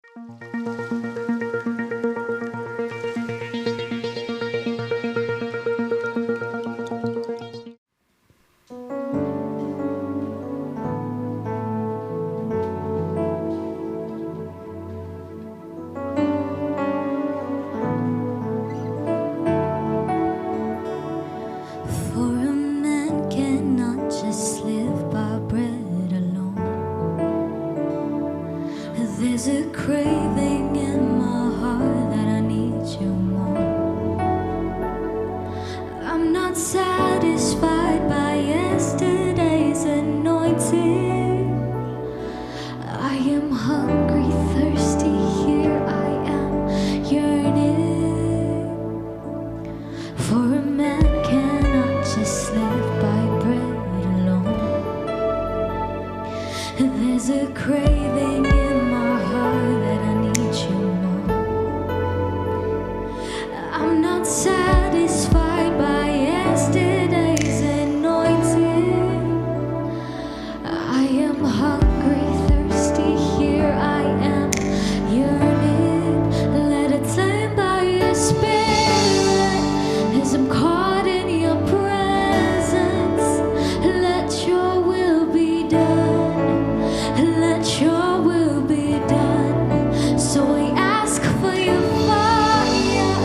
For a man cannot just live by bread alone. There's a craving in my heart that I need you more. I'm not satisfied by yesterday's anointing. I am hungry, thirsty, here I am yearning. For a man cannot just live by bread alone. There's a craving in my heart that I need you more. I'm not satisfied by yesterday's anointing. I am hungry, thirsty, here I am yearning. Let it slay by your spirit as I'm caught in your presence. Let your will be done. Let your will be done. So I ask for your fire,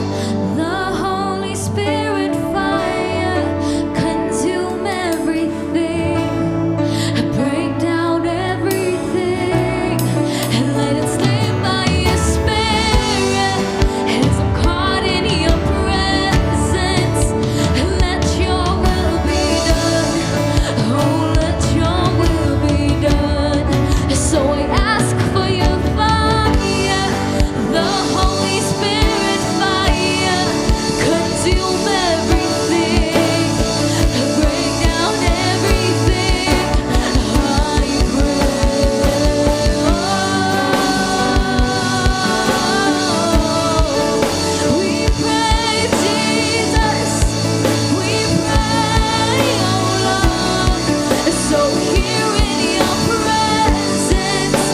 the Holy Spirit fire. Consume everything, break down everything, and let it slay by your spirit as I'm caught in your presence. Let your will be done. Oh, let your will be done. So I ask for your fire, the Holy Spirit fire. Consume everything, break down everything. I pray. We pray, Jesus. We pray, oh Lord. So here in your presence,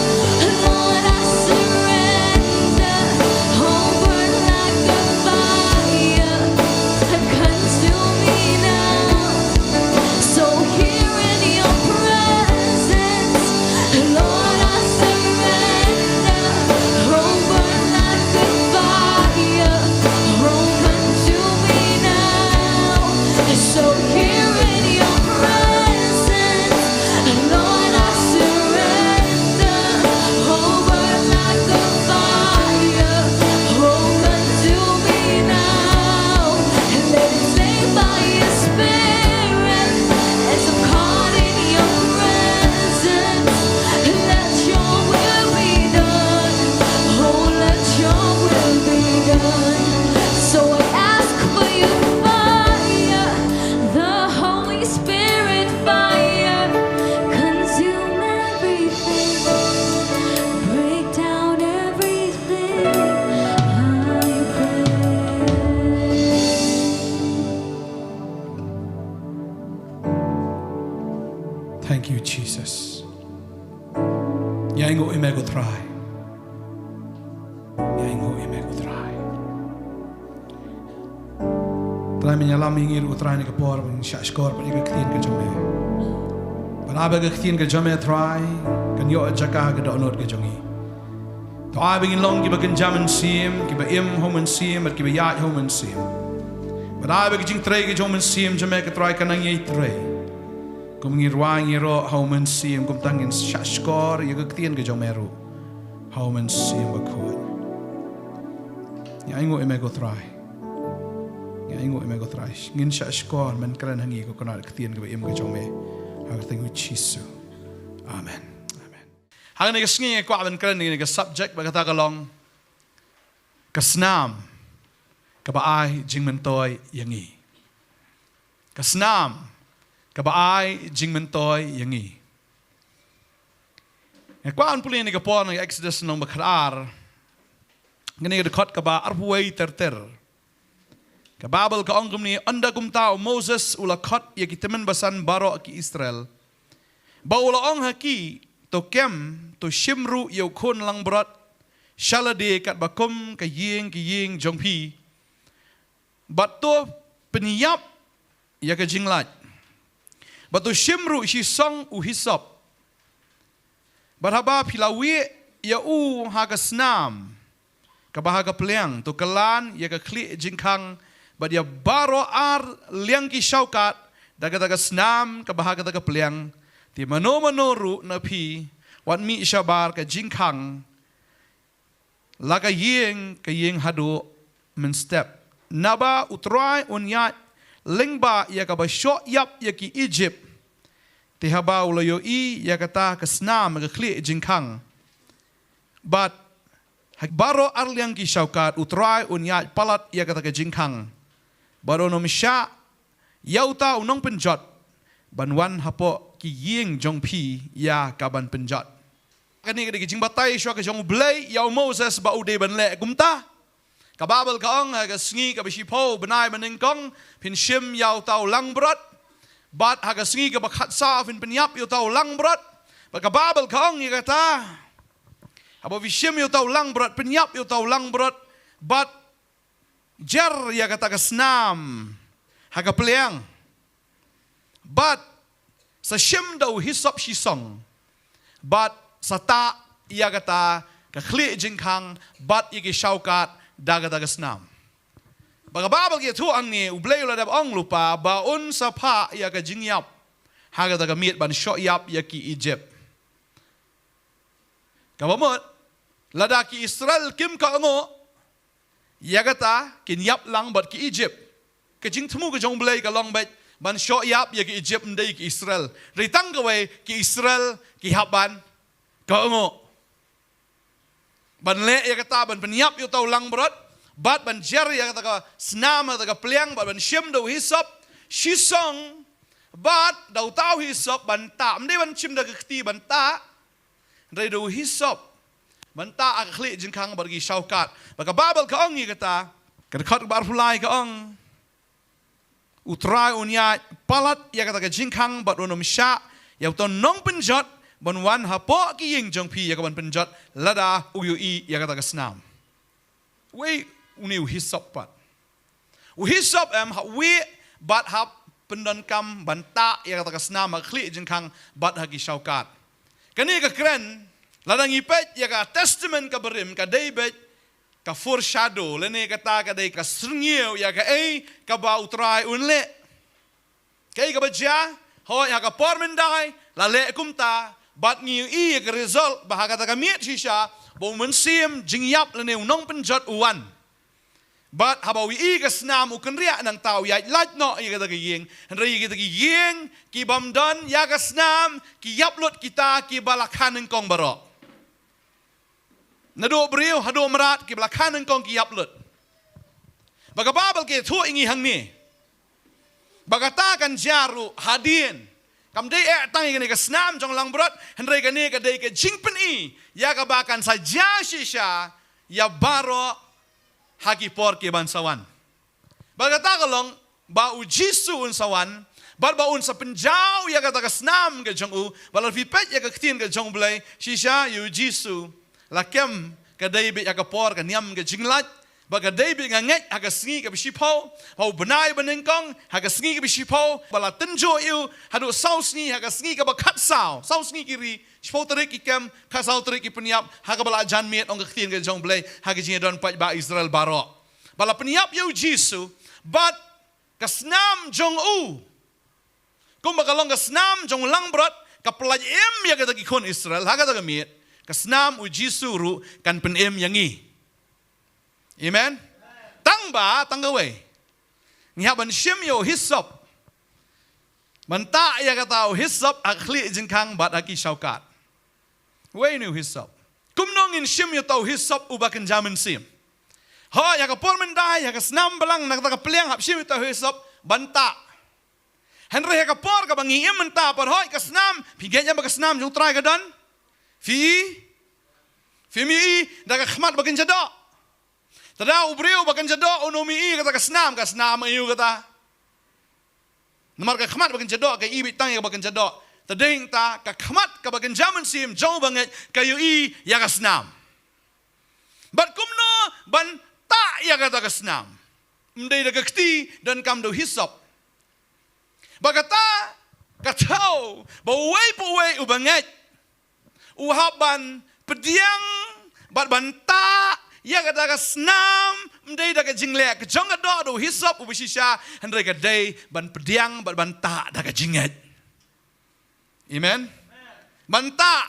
Lord, I surrender. Oh, burn like a fire, consume me now. So here in your presence, Lord, I surrender. Oh, burn like a fire, oh, consume me now. So here in your presence, Lord, I surrender. Oh, burn like a fire, oh, consume me now. And let it stay by your spirit as I'm caught in your presence. Let your will be done. Oh, let your will be done. So I ask for your fire, the Holy Spirit fire. Consume everything, break down everything. I pray. Thank you, Jesus. Yaingo imego try. Yaingo imego try. Try menyalam ingir utray ni kapor men shashkor pa ikaktin ka jome. Panaba kaktin ka jome try kan yo jaka ka donot ka jongi. To abing long kiba kan jaman sim kiba im homen sim at kiba yat homen sim. Panaba ka jing tray ka jomen sim jome ka try ka nang yay tray. Kung ngirwang ngiro homen sim kum tangin shashkor ikaktin ka jomeru. Homen sim bakhoy. Yaingo imego try. Yaingo imego try. Ngin shashkor men kran hangi ko konar ktien ka im ka jome. Hagting with Jesus. Amen. Amen. Hang ni kasngi ko aben kran ni ka subject bagata ka long kasnam kabaay jingmentoy yangi. Kasnam kabaay jingmentoy yangi. Kuan puli ni kapor ng Exodus nung makrar. Ngani dekot kaba arbuay terter. Kababel ka ongkum ni anda kum tao Moses ulakot yakitemen basan baro ki Israel. Ba ulaong haki to kem to shimru yaw kun lang berat shalade kat bakum ka ying jong pi batu peniap ya ka jinglat batu shimru shi song u hisop barhaba pilawi ya u haga snam ka bahaga peliang tu kelan ya ka kli jingkang bad ya baro ar liang ki shaukat daga snam ka bahaga daga peliang ti manoru na pi wan mi shabar ka jingkang laga ying ka ying hadu men step naba utrai unyat lengba ya ka ba shot yap ya ki Egypt ti haba ulo i ya kata ka snam ka kli jingkang but baro arliang ki shaukat utrai unyat palat ya kata ka jingkang baro nom sha yauta unong penjot banwan hapo ki ying jong pi ya ka ban penjot kani ka jing batai sho ka jong blai yau Moses ba ude ban le kumta ka babel ka ong ka sngi ka bishi po banai baning kong pin shim yau tau lang brot bat ha ka sngi ka bakhat sa fin penyap yau tau lang brot ba ka babel ka ong ya kata abo vishim yau tau lang brot penyap yau tau lang brot bat jar ya kata ka snam ha ka peliang bat sa shim dau hisop shi song bat sata ia kata ka khli jingkang bat igi shaukat daga snam baga babal ge thu angni ublei la dab ong lupa ba un sapa ia ka jingyap haga daga miet ban sho yap ya ki Egypt ka bamot lada ki Israel kim ka ngo ia kata kin yap lang bat ki Egypt ka jing thmu ka jong blei ka long bet ban sho yap ya ki Egypt ndai ki Israel ritang ka we ki Israel ki haban kaungo ban le ya kata ban penyap yu tau lang brot bat ban jer ya kata ka snam kata ka peliang bat ban shim do hisop shisong bat dau tau hisop ban ta mde ban chim da kti ban ta dai do hisop ban ta ak khli jingkang bar gi shaukat baka babel ka ong ya kata ka khat bar fulai ka ong utrai unya palat ya kata ka jingkang bat onom sha ya to nong penjot banwan hapo ki ying jong pi ya ka ban penjot lada uyu i ya kata ka snam we uni hisop pat hisop am we bat hap pendon kam banta ya kata ka snam khli jingkang bat hagi shaukat kani ka kren lada ngipet ya ka testament ka berim ka David ka foreshadow lene kata ka dai ka srngio ya ka ka ba utrai unle kai ka baja ho ya ka pormendai la le kumta bat ngiu i ka result bahaga ta kamiet shisha bo mensim jingyap lene unong penjot uwan bat habawi i ka snam ukan ria nang tau ya lat no i ka ta ying ri ka ta ying ki bamdan ya ka snam ki yaplut kita ki balakhan ng kong baro nado brio hado merat ki balakhan ng kong ki yaplut baga babel ke thu ingi hang ni baga ta kan jaru hadin kam dei tang ini ka snam jong lang brot hendrai ka ni ka dei ka jingpen i ya ka bakan sa shisha ya baro hagi por ke bansawan baga ta kalong ba u jisu un sawan ba un sa penjau ya ka ta ka snam ka jong u balal fi pet ya ka ktin ka jong blai shisha yu jisu lakem ka dei be ya ka por ka niam ka jinglat baga David nganget haga sngi ka bishipo hau benai benengkong haga sngi ka bishipo bala tenjo iu hadu sau sngi haga sngi ka bakat sau sngi kiri shipo terik ikem ka sau terik ipeniap haga bala jan miet ong ktin ka jong blai haga jinga don pat ba Israel baro bala peniap yu jisu bat ka snam jong u kum bakalong ka snam jong lang brot ka pelaj em ya ka takikon Israel haga taga miet ka snam u jisu ru kan pen em yangi amen. Tangba tanggawe. Ngiha ban shim yo hisop. Manta ya kata hisop akhli jingkang bat aki shaukat. We nu hisop. Kumnong in shim yo tau hisop ubakan jamin sim. Ha ya ka pormendai ya ka snam balang nak ka peliang hap shim yo tau hisop banta. Henry ya ka por ka bangi im menta par hoi ka snam pigenya ba ka snam jung try ka dan. Fi mi da ka khmat bakin jado. Tada ubriu bakan jado unomi i kata ka snam iu kata. Namar ka khmat bakan jado ka ibit tang ka bakan jado. Tading ta ka khmat ka bakan jaman sim jauh banget ka yu i ya ka snam. ban tak ya kata kesnam. Mdai da kekti dan kam do hisap. Bagata katau bawai ubangat. Uhaban pediang ban tak ya kata kesnam mdai da kejinglek kejong do hisap ubisisha handai kadai ban pediang ban tak da kejingat. Amen. Ban tak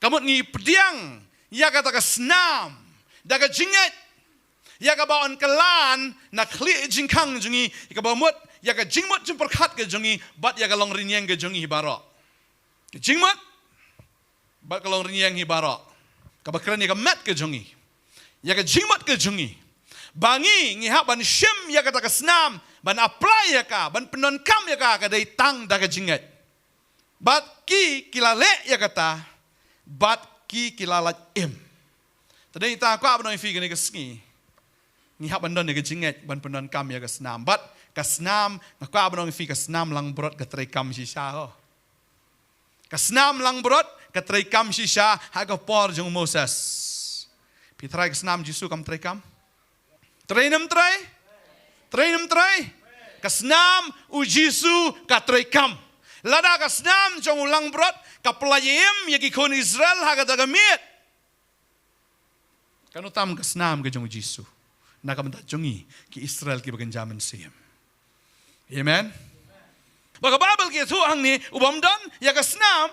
kamut ngi pediang ya kata kesnam da kejingat. Ya ka baon kelan na kli jingkang jungi ya ka bamut ya ka jingmut jumperkat ke jungi bat ya ka long rinyang ke jungi hibaro. Jingmut bat ka long rinyang hibaro. Ka bakran ya ka mat ke jungi. Ya ka jingmut ke jungi. Bangi ngi hak ban shim ya kata kesnam ban apply ya ka ban penon kam ya ka dai tang da ka jingat. Bat ki kilale ya kata bat ki kilalat im. Tadi kita aku apa nong fi gini kesengi. Ni hak bandon ya jingat ban penon kam ya kesnam. Bat kesnam aku apa nong fi kesnam lang brot ke trai kam sisa ho. Kesnam lang brot ke trai kam sisa hak ke por jong Moses. Pi trai kesnam Jisu kam trai kam. Trai nem trai. Kesnam u Jisu ka trai kam. Lada kasnam jong ulang brot kapelayem yaki kon Israel haga dagamit. Kanu tam kasnam ke jong Jisu. Naka menta jongi ki Israel ki bagan zaman siem. Amen. Baka Babel ki tu ang ni ubam don ya kasnam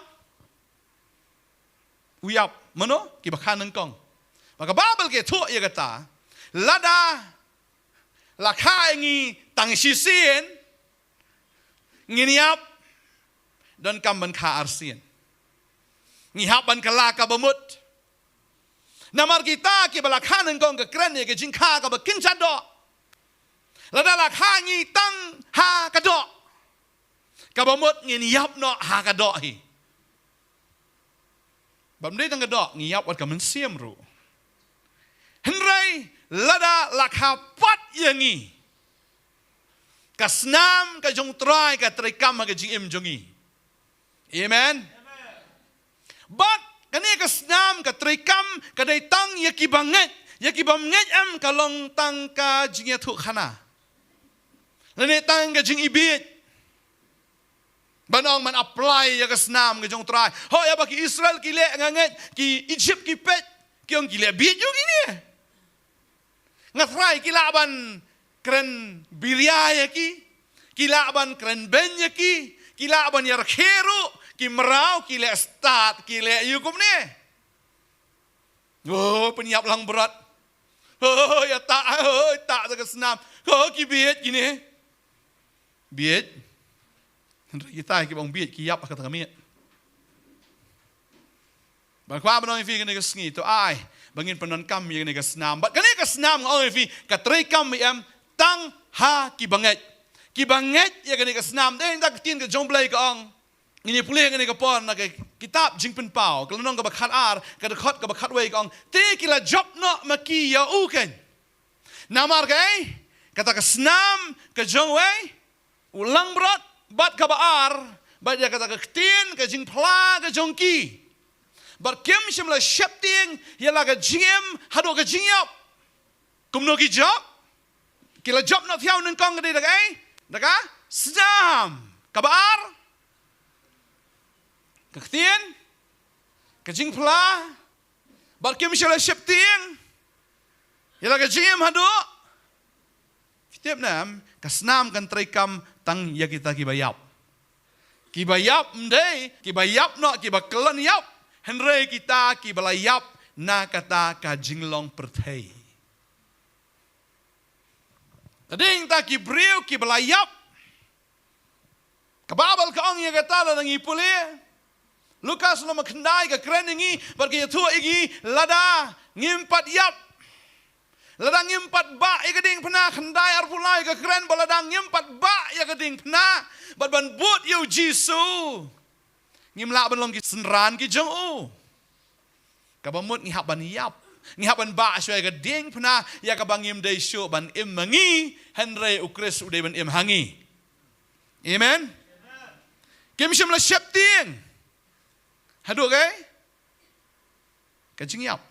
uyap mano ki bakan nengkong. Baka Babel ki tu ya kata lada lakha ngi tang sisien nginiap dan kamban ka arsien. Ngihapan kalaka bamut. Namar kita ki balakhanan kong ke kren ye ke jingka ka bakin chado. Lada lakha ngi tang ha kado. Ka bamut nginiap no ha kado hi. Bamdei tang kado ngiyap wat ka mensiem ru. Henry lada lakha pat yangi. Kasnam ka jong try ka trikam ka jing im jongi. Amen. But kani kasnam ka trikam ka daitang yakibanget am kalong tang ka jing tu khana. Lene tang ka jing ibit. Banong man apply ya kasnam ka jong try. Ho ya baki Israel kile nganget ki Egypt ki pet ki ong kile bit yo gini. Ngatrai kilaban kren biryaya ki kilaban kren benya ki kilaban yarkheru ki merau ki le start ki le yukum ni. Oh penyiap lang berat. Oh ya tak tak senam. Oh ki biet gini. Biet. Kita ki bang biet ki yap kata kami. Bakwa benon fi kene kesngi to ai bangin penon kam ye kene kesnam. Bat kene kesnam ngau fi katrai kam em tang ha ki banget. Ki banget ye kene kesnam den tak tin ke jomblai ka ong. Ini pulih ngene ka pon na kitab jingpen pau kalau nong ka bakat ar ka dekat ka bakat wei kong te kila job no maki ya uken namar kai kata ka snam ka jong wei ulang brot bat ka baar bat ya kata ka tin ka jing pla ka jong ki bat kem shimla shepting ya la ka jingem hado ka jingyap kumno ki job kila job no thiau nang kong ka de daka snam ka baar Kektian, kejing pula, barkim shala shepting, yala kejing hado. Setiap nam kasnam kan trikam tang ya kita kibayap mdai kibayap no kibakalan yap henry kita kibalayap na kata kajing long pertai. Tading ta kibriu kibalayap kababal kaong ya kata nang ipuli. Lukas no makendai ka kren ngi pergi tu igi lada ngimpat yap ladang ngimpat ba igading pena kendai arpulai ka kren baladang ngimpat ba igading pena bat ban but yu Jisu ngimla ban long ki senran ki jong u ka bamut ngihap ban yap ngihap ban ba syai gading pena ya ka bangim dai syu ban im mangi henry ukris ude ban im hangi. Amen. Kim shimla shepting Haduk kajing yap.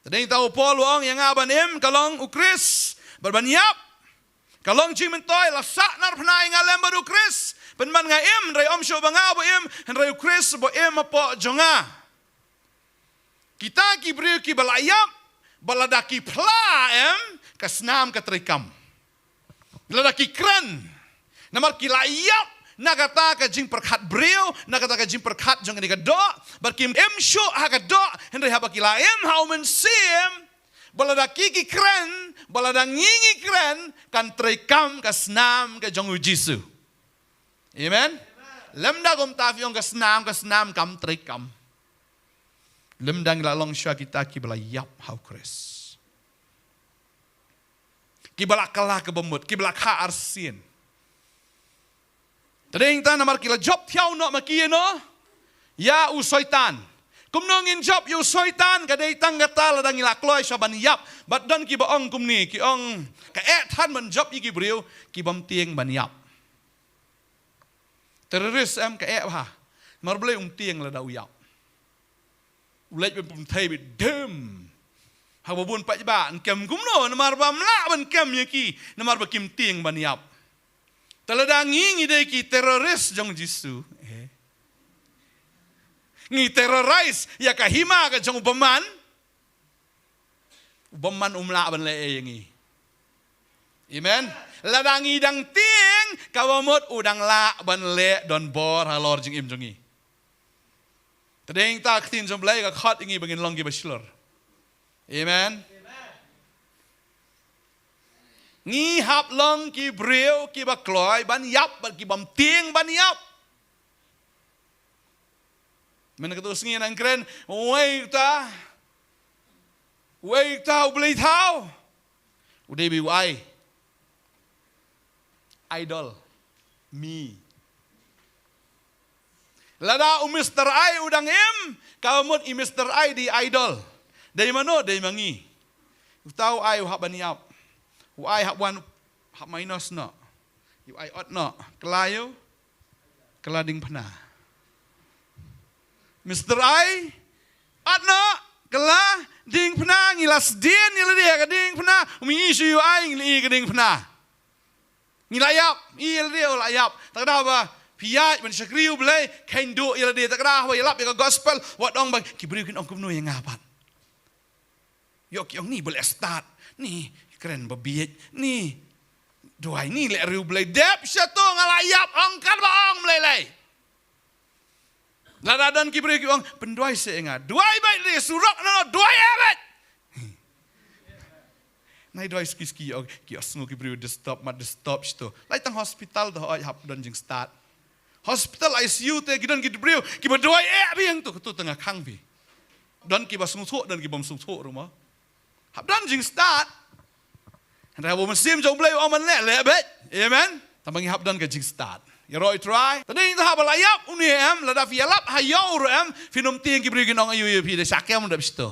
Tadeng tahu Paul wong yang aban kalong ukris berbanyap. Kalong jing mentoy lasak nar pnai ngalem baru ukris. Penman nga rai om syo banga bo rai ukris bo apa jonga. Kita ki beriu ki balayap baladaki pla kasnam katrikam. Baladaki kran. Namar ki layap nagata ka jing perkat beriu, nagata ka jing perkat jong ni do, barkim syo ha ka do, rai habaki laem how men sim. Baladaki ki kran, baladangi kran kan trikam kasnam ka jong Jisu. Amen. Lemda gom tafiong kasnam kam trikam. Lemdang lalong sya kita ki balayap how kris. Ki balakalah ke bemut, ki balakha arsin. Tadeng tan namar kila job thiau no makie no. Ya usoitan. Kumnongin job yu soitan kadai tanggata ladang ila kloy saban yap. Bat dan ki baong kumni ki ong ka tan man job iki briu ki bam tieng ban yap. Teroris ka ha. Mar blei tieng la dau yap. Ulej ben thai be dem. Ha babun pa ba kem kumno namar bam la ban kem yaki namar ba kim tieng ban yap. Taladangi ngide ki teroris jong Jisu. Ngi terrorize ya kahima ka jong ubaman. Ubaman umla ban le yengi. Amen. Ladangi dang tieng kawamot udang la ban le don bor halor jing im jongi. Tadeng tak tin jom blai ka khat ingi bangin long gi bachelor. Amen. Ngi hap long ki breu ki bakloy ban yap ban ki bam tieng ban yap. Men ketus ngi nang kren wei ta ubli tau. Udah bi wai. Idol me. Lada Mr. I udang kamut Mr. I di idol. Dari mana? Dari mangi. Tahu I hap ban yap. I have one hap minus no. You I ought no. Kelayu kelading pena. Mr. I ought no. Kelading pena ngilas din ngila dia keding pena. Umi isu you I ngili keding pena. Ngilayap, il dia layap. Tak ada apa. Piat man syakriu belai kain do ila dia tak ada apa ilap ya gospel wat dong bang kiberikin ong kumno yang ngapan. Yok yang ni boleh start. Ni keren babiet ni doai ni le riu blai dep satu ngalayap angkat baong melelai ladadan kibri ki ong penduai seenga duai bai le surak no duai abet nai duai ski og ki asngu kibri de stop sto lai tang hospital do ai hap don jing start hospital ICU te gidan ki brio ki berduai biang tu tengah kang bi don ki basung thuk dan ki bom sung thuk rumah hap don jing start. Anda mau mesim jauh beli aman le bet, amen. Tambangi hab dan ke jing start. Ya roi try. Tadi kita hab layap uni lada fialap hayau finum tieng kibrigin ong ayu pi de sakem dah bisto.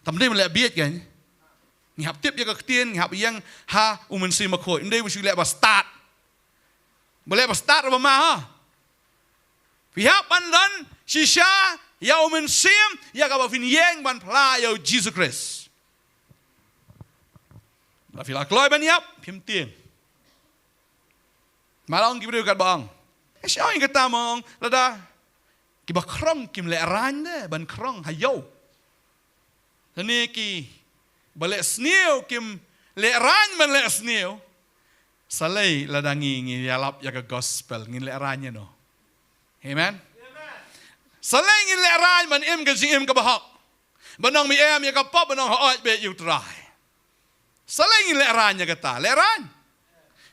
Tamde mele biet kan. Ni hab tip ya ke tien, ni hab yang ha mesim makoi. Inde musi le ba start. Boleh ba start ba ma ha. Pihak pandan shisha ya mesim ya ka ba fin yeng ban pla ya Jesus Christ. La fila kloy ban yap phim tieng. Malong kibriu kat bang. Siapa yang kata mong lada kiba krong kim le ran de ban krong hayau. Tani ki balik sniu kim le ran ban le sniu. Salai lada ngi yalap ya ke gospel ngin le rannya no. Amen. Salai ngin le ran ban ke jing ke bahak. Banong mi ya ke pop banong hoot be you try. Salai ngin le rannya kata le ran.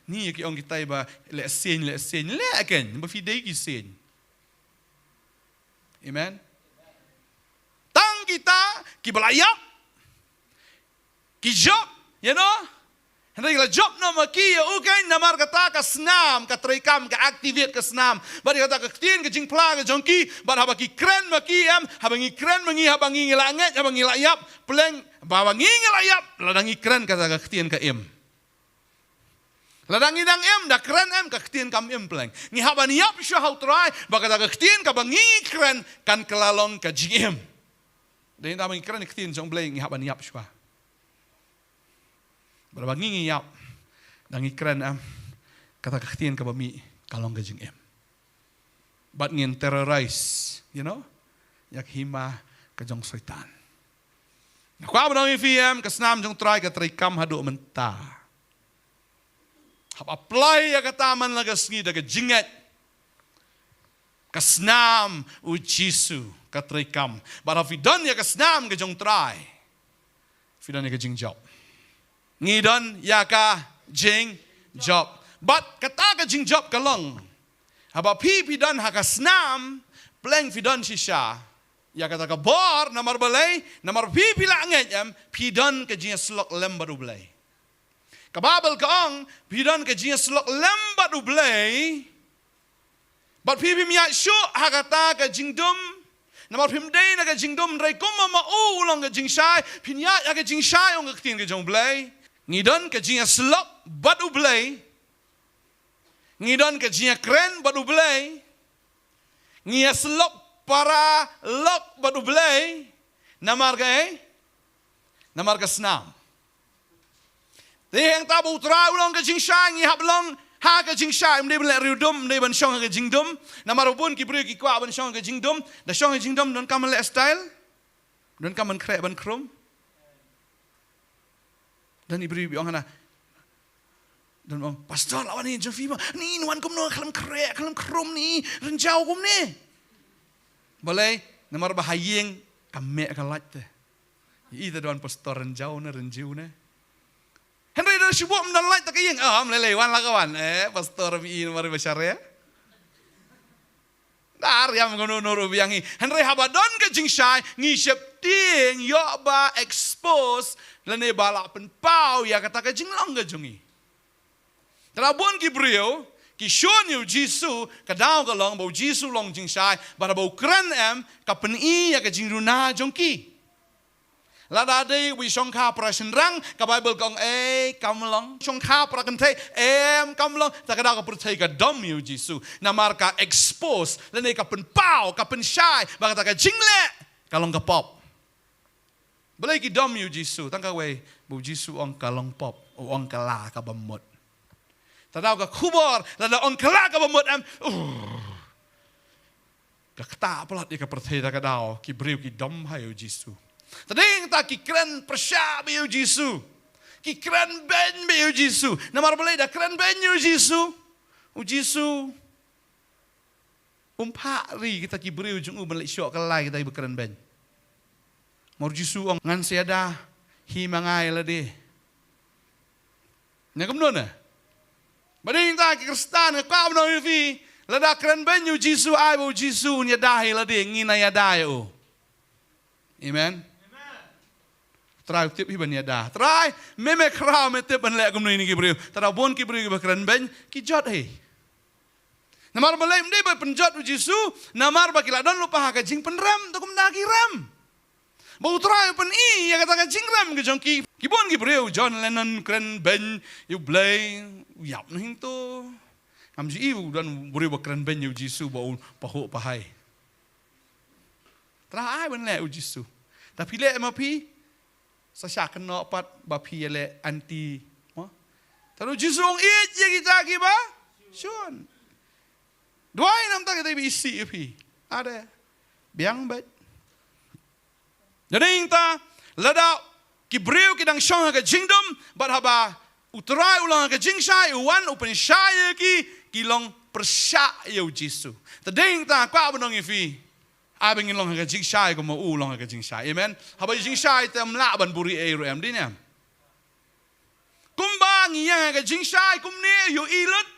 Ni ki ong kita ba le sen le kan ba fidei ki sen. Amen. Tang kita ki balayap ki job, you know? Hendak kita job nama ki ukan namar kata ka senam, ka trikam, ka activate ka senam. Bari kata ka tin ka jingpla ka jongki, bar haba ki kren maki habangi kren mangi habangi ngilanget, habangi layap, peleng bawangi ngilayap, ladangi kren kata ka tin ka Ladangi dang dah keren ka tin kam peleng. Ngi haban yap syo how try, baka ka tin ka bangi kren kan kelalong ka jing Dan ta mengikran iktin jong blay ngihap niap shwa. Berapa ngiyap dan ngikran kata iktin ka bami kalong gajing em. But ngin terrorize, yak hima ka jong syaitan. Kwa ba nang FM kasnam jong try ka trikam hadu menta. Hap apply ya kataman lagas ngi daga jinget. Kasnam u Jisu ka trikam. But if don ya kasnam ka jong try. If don ya ka jing job. Ngi don ya ka jing job. But kata ka jing job ka long. Haba pi don ha kasnam pleng fi don shisha. Ya kata ka bor namar balay namar pi pila ngejam pi don ka jing slok lembaru balay. Kababel kaong pi don ka jing slok lembaru balay. But pi miya syo ha kata ka jing dum namar pim day na ka jing dum ray kuma maulong ka jing shai pinya ya ka jing shai ong ka tin ka jong balay. Ngidon ka jing slok badu balay. Ngidon ka jing kren badu balay. Ngia slok para lok badu belay namar ka snam. Tiheng tabu tra ulong ka jing shang hab long ha ka jing shang mde ben riudum mde ben shong ka jing dum namar bun ki bru ki kwa ben shong ka jing dum da shong ka jing dum don kam le style don kam ben krek ben krum dan ibru bi ong hana dan ong pastor lawan ni jofima ni nuan kum no kalam krek kalam krum ni renjau kum ni. Boleh, namar bahayeng kame kalat te. Ida doan pastor renjau na renjiu na. Henry dah sibuk mendalat tak kayeng. Melelewan lah kawan. Pastor bi mari besyare. Dar yang ngono nuru biangi. Henry habadon ke jing syai ngisep ting yo ba expose lane balak pen pau ya kata ke jing long ke jungi. Terabun ki brio ki shon yu Jisu ka daw ka long bo Jisu long jing shai bara bo kran em ka pen I ya ka jing runa jong ki la da de wi shong kha pra shin rang ka Bible kong kam long shong kha pra kan thai kam long ta ka daw ka pra thai ka dom yu Jisu na mar ka expose la ne ka pen pau ka pen shai ba ka ta ka jing le ka long ka pop balai ki dom yu Jisu tang ka we bo Jisu ong ka long pop o ong ka la ka bamot. Tadaw ka kubor, lada on kala ka bamot am. Ka kata pelat ka perthai ka daw ki briu ki dom hayo Jisu. Tading ta ki kren persya biu Jisu. Ki kren ben biu Jisu. Namar balai da kren ben yu Jisu. U Jisu. Umpari kita ki briu jung u balik syok kalai kita ibu kren ben. Mor Jisu ong ngan siada hi mangai la de. Nyakam nona. Bading ta ki Kristan ka no fi la da kren ben yu Jisu ai bo Jisu nya dai la de ngina ya dai o. Amen. Try tip hi ban ya da. Try meme kra me tip ban le gum ni ki brio. Ta bon ki brio ki kren ben ki jot he. Namar balai mde ba penjot u Jisu namar ba kila don lupa ha ka jing penram to kum da ki ram. Bau try pen I ya kata ka jing ram ki jong ki bon ki brio John Lennon kren ben you play yap na hinto. Am ji ibu dan buri bakran ben yu Jisu bau pahu pahai. Terakhir ben le u Jisu. Tapi le mapi sasyak no pat bapi le anti. Taru Jisu ong it ye kita ki ba? Shun. Duai nam ta kita isi pi. Ada. Biang bet. Jadi ta lada ki breu ki dang shong ka jingdom bat haba utrai ulang ke jing shai uwan upen shai ki long persya yu Jisu. Tading ta kwa benong ifi. Abeng long ke jing shai ko mo ulong ke jing shai. Amen. Haba jing shai tem la ban buri e ro em dinya. Kumba ngiya ke jing shai kum ne yu ilut.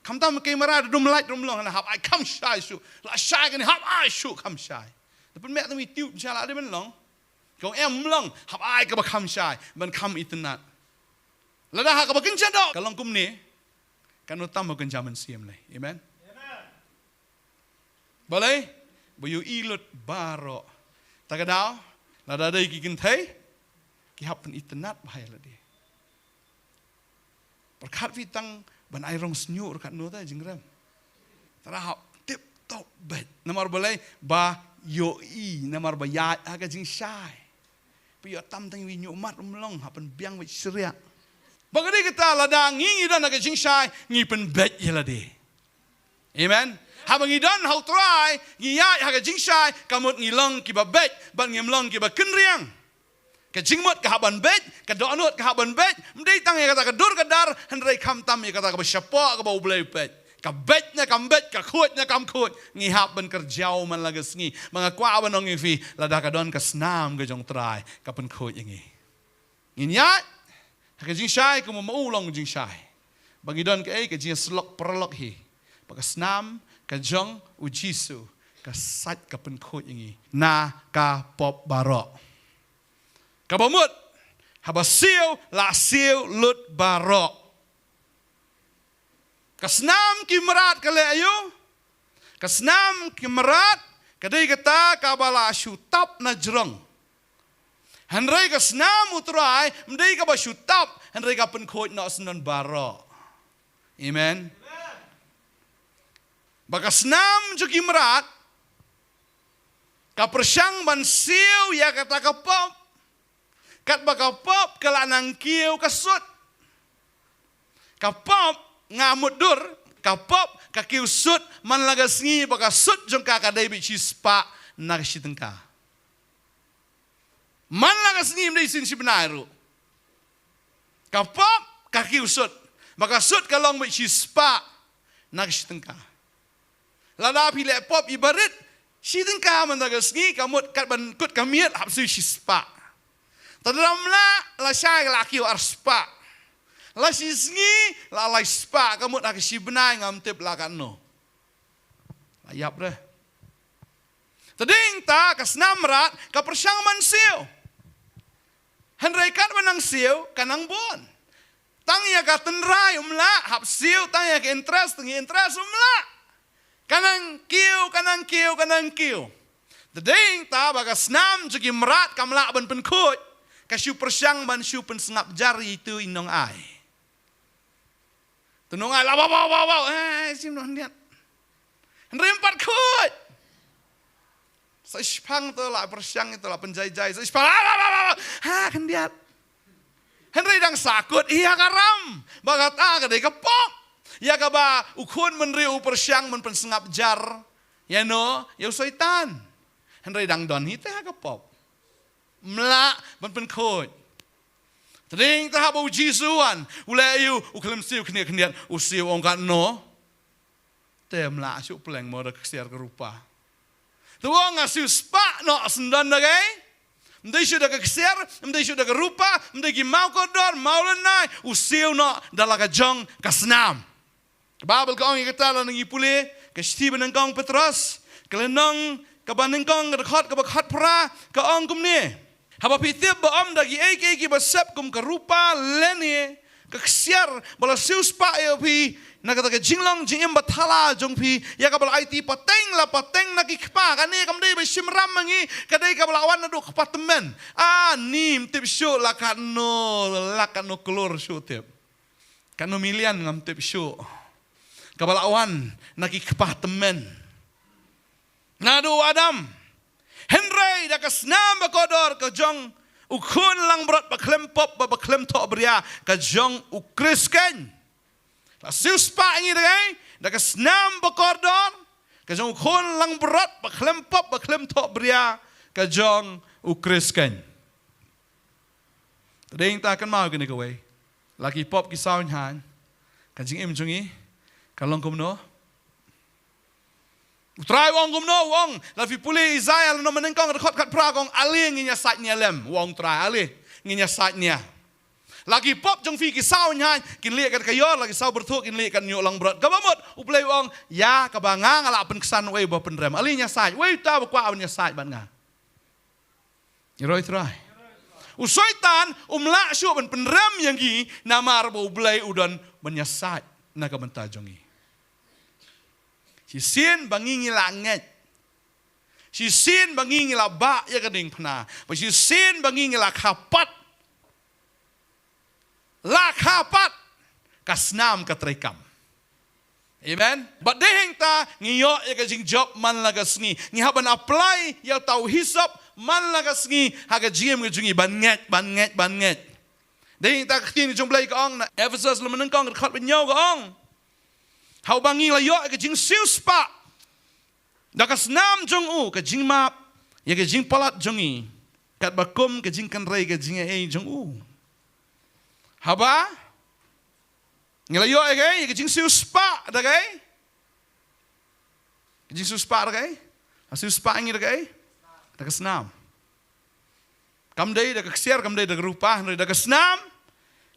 Kam tam kamera dum light dum long na hab I kam shai shu. La shai kan hab I shu kam shai. Tapi mek tu mi tiu chala de ben long. Kong em long hab I ka ba kam shai ban kam itnat. Lada ha ka bakin cendok kalong kum ni kan utam mo kan jaman siam le. Amen. Boleh bu yu ilut baro. Takadaw lada dai ki kin thai ki happen itnat bahaya la de. Perkat vitang ban ai rong snyu kat no ta jingram. Tara hap tip top bet namar balai ba yoi namar ba ya aga jing shai pi tam tang wi nyu mat umlong hapen biang wi seria bagadi kita lada ngi dan aga jing shai ngi pen bet yelade amen habang idan how try ngi ya aga jing shai kamut ngi long ki ba bet ban ngem long ki ba kenriang ka jingmot ka haban bet ka donot ka haban bet mdei tang ya kata ka dur ka dar hendrai kam tam ya kata ka syapo ka bau blai bet ka bet nya kam bet ka khut nya kam khut ngi hab ban kerjau man lagas ngi mga kwa ban ngi fi lada ka don ka snam ka jong trai ka pen khut ngi nya ka jing shai ka mo long jing shai bagi don ka ka jing slok perlok hi pa ka snam ka jong u jisu ka sat ka pen khut ngi na ka pop barok kabamut habasiu la siu lut barok kasnam kimrat kale ayo kasnam kimrat kadai kata kabala syutap na jrong hanrai kasnam utrai mdai ka ba syutap hanrai ka pen khoj no snon barok amen bakasnam ju kimrat ka persang ban siu ya kata ka pop kat baka pop kelanang kiu kasut kapop ngamut dur kapop ka kiu sut man lagas ngi baka sut jong ka kadai bi chispa na shitengka man lagas ngi mdei sin sibnairu kapop ka kiu sut baka sut ka long bi chispa na shitengka lada pile pop ibarit shitengka man lagas ngi kamut kat ban kut kamiet hapsu chispa tadramla la syai la kiu arspa la sisngi la spa kamut ak sibnai ngam tip la kanno ayap deh tading ta kasnamrat ka persang man siu henrai kat manang siu kanang bon tang ya ka tenrai umla hap siu tang ya ka interest umla kanang kiu tading ta baga snam jugi merat kamla ban pen khoj kasyu persang ban syu pen sengap jari itu inong ai. Tunong ai la wow sim non diat. Rempat khut. Sa ispang to la persang itu la penjai-jai sa ispang ha kan diat. Henry dang sakut iya karam. Bagat ka dei kapok. Ya ka ba ukun menri u persang men pen sengap jar. Ya no, ya syaitan. Henry dang don hite ha kapok. Mla ban pen khoj tring ta habu jisuan ule yu uklem siu khnia khnian usiu ong kan no te mla su pleng mo da ksiar rupa tuang asiu spa no sendan dagai mdei su da ksiar mdei su da rupa mdei gi mau kodor mau lenai usiu no dalaga jong kasnam babel ka ong kata lan ngi pule ke Stephen ngong Petros kelenong ka banengkong ka khat pra ka ong kumni haba pitip ba om dagi eki basap kum karupa leni kaksiar bala sius pa pi nakata ka jinglong jingim bathala jong pi ya ka bala IT pateng na kikpa kani kam dei ba simram mangi kadai ka bala awan nadu apartemen nim tip show lakano klor show tip kanu milian ngam tip show ka bala awan na kikpa temen nadu adam Henry da kasnam bakodor ka jong ukun lang berat baklem pop baklem to bria ka jong ukrisken la sius pa ngi da kasnam bakodor ka jong ukun lang berat baklem pop baklem to bria ka jong ukrisken tading ta kan mau gini gawe lagi pop ki sound han kan jing im jungi kalong kumno Utrai wong gumno wong la fi puli Israel no menengkong rekod kat pragong ali nginya satnya lem wong trai ali nginya satnya lagi pop jong fi ki saw nyan kin li kat kayor lagi saw bertuk kin li kan nyu lang berat kabamut uplay wong ya kabangang ala pen kesan we ba pen rem ali nya sat we ta ba kwa nya sat ban nga iroi trai usoitan umla syu ban pen rem yang gi namar ba ublay udon menyasat na kabenta jongi si sin bangi ngilangit. Si sin bangi ngilaba ya kading pena. Si sin bangi ngilakapat. Lakapat kasnam katrekam. Amen. But deheng ta ngiyo ya ka jing job man laga sngi. Ngi haban apply ya tau hisap man laga sngi haga jiem ke jungi ban nget. Deheng ta khtien jong blai ka ong na Ephesus lo meneng kong khat ben nhau ka ong. Hau bangi la yo ka jing siu spa. Da ka snam jong u ka jing map ya ka jing palat jongi. Kat bakum ka jing kan rei ka jing e jong u. Haba ngelayo ya ka jing siu spa da kai. Ka jing siu spa da kai. Siu spa ngi da kai. Da ka snam. Kam dei da ka ksiar kam dei da ka rupa da ka snam.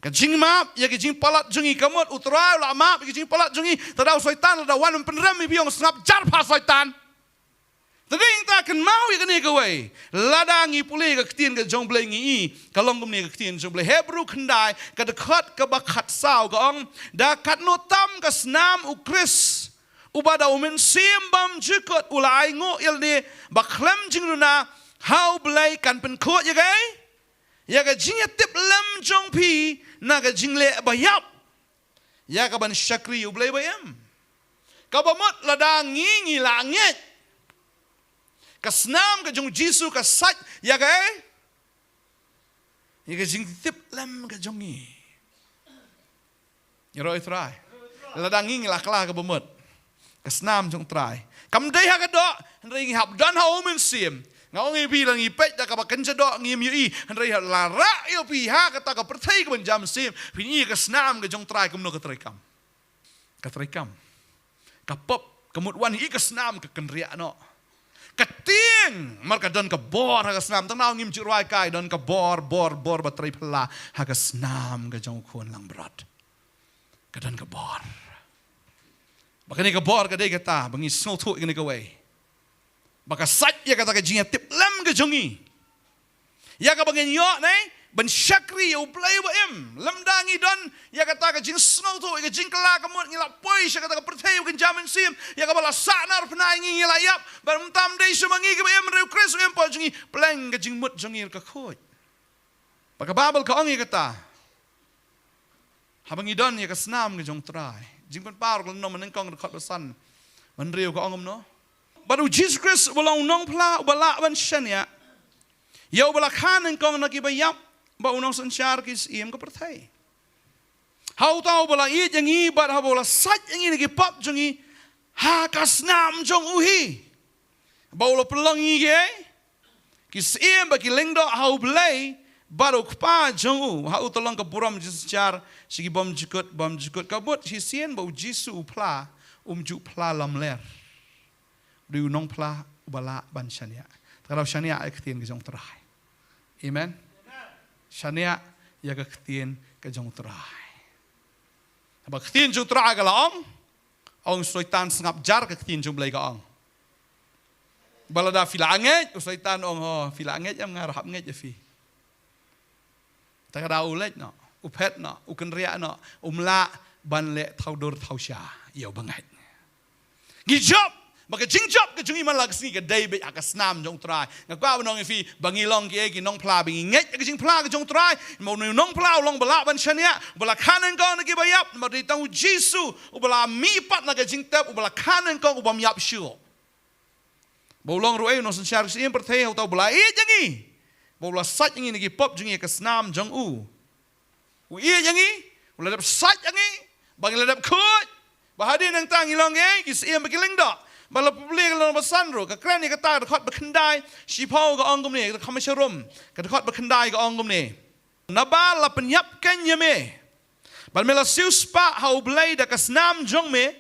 Ka jing map ya ka jing palat jongi kamot utrai la map ka jing palat jongi tadau syaitan da wan penrem mi biong snap jar pa syaitan. Tading ta kan mau ya kani kawai. Ladangi pulih ka ktien ka jong blai ngi kalong kum ni ka ktien jong blai Hebrew khandai ka dekat ka bakat sau ka ong da kat no tam ka snam u Chris ubada umen simbam jikot ulai ngo il ni baklem jing na how blai kan pen khot ya kai ya ka jing ya tip lam jong pi na ka jing le bayap ya ka ban syakri u blai bayam ka bamot ladangi ngi langit kasnam ka jong Jisu ka sat ya kai ya ka jing tip lam ka jongi ya roi try ladangi la kla ka bomot kasnam jong try kam dei ha ka do ring hab dan ha omen sim ngau ngi pi lang i pet da ka ba kan cha do ngi mi i ring la ra yo pi ha ka ta ka perthai ka ban jam sim pi kasnam ka jong try kum no ka try kam ka pop kamut wan hi kasnam ka kan ria no Katieng marka don ka bor hagas nam tang naw ngim chirai kai don ka bor batrai phla hagas nam ga jong khon lang brat ka don ka bor bakani ka bor ka dei ka ta bangi snow thu igni ka wei baka sat ya ka ta ka jinga tip lam ga jongi ya ka bangi yo nei ban syakri u play ba em lam dangi don ya ka ta ka jing snow thu ka jing kala ka mot ngila poi sya ka ta ka perthai ka jamin sim ya ka bala sanar pnai ngi ngila yap bar mtam dei sumangi ka em reu kres em po jongi pleng ka jing mut jongi ka khoj baka babel ka ongi ka ta habangi don ya ka snam ka jong trai jing pan par ko no man kong ka khot san man reu ka ongom no baru Jesus Christ walau nong pla bala ban shania ya bala khanen kong na ki ba yap ba unong sansyar kis iem ka perthai hau tau bala i jangi bat ha bala sat jangi ni ki pop jangi ha kasnam jong uhi ba ulo pelangi ge kis iem ba ki lengdo hau blai baru kpa jong u hau tolong ka buram sansyar sigi bom jikut ka bot si sien ba Jisu pla ju pla lam ler riu nong pla bala ban shania tarau shania ek tien ke jong trai amen Shania ya ka ktien ka jong trai. Ba ktien jong trai ka laong ong soitan sngap jar ka ktien jong blai ka ong. Balada filanget soitan ong ho filanget yam ngarap nget ya fi. Ta ka ulet no upet no uken ria no umla ban le thau dor thau sha yo bangat. Gi job maka jingjob ke jungi man lagsni ke David akasnam jong trai ngakwa banong fi bangilong ki nong pla bingi nget ke jing pla ke jong trai mo nong pla long bala ban shania bala kanen ko na ki bayap mo di tang Jisu bala mi pat na ke jing tap bala kanen ko ubam yap shu bolong ruai no san shar sim perthai tau bala i jangi bala sat jangi ni ki pop jungi akasnam jong u i jangi bala dap sat jangi bang ladap khut bahadi nang tang ilong ki sim bekiling dok bala publik lo basandro ka kran ni ka ta khot bakhandai shi phau ka ongum ni ka khamsharum ka khot bakhandai ka ongum ni naba la penyap kan yame bal mela siu spa hau blai da kasnam jong me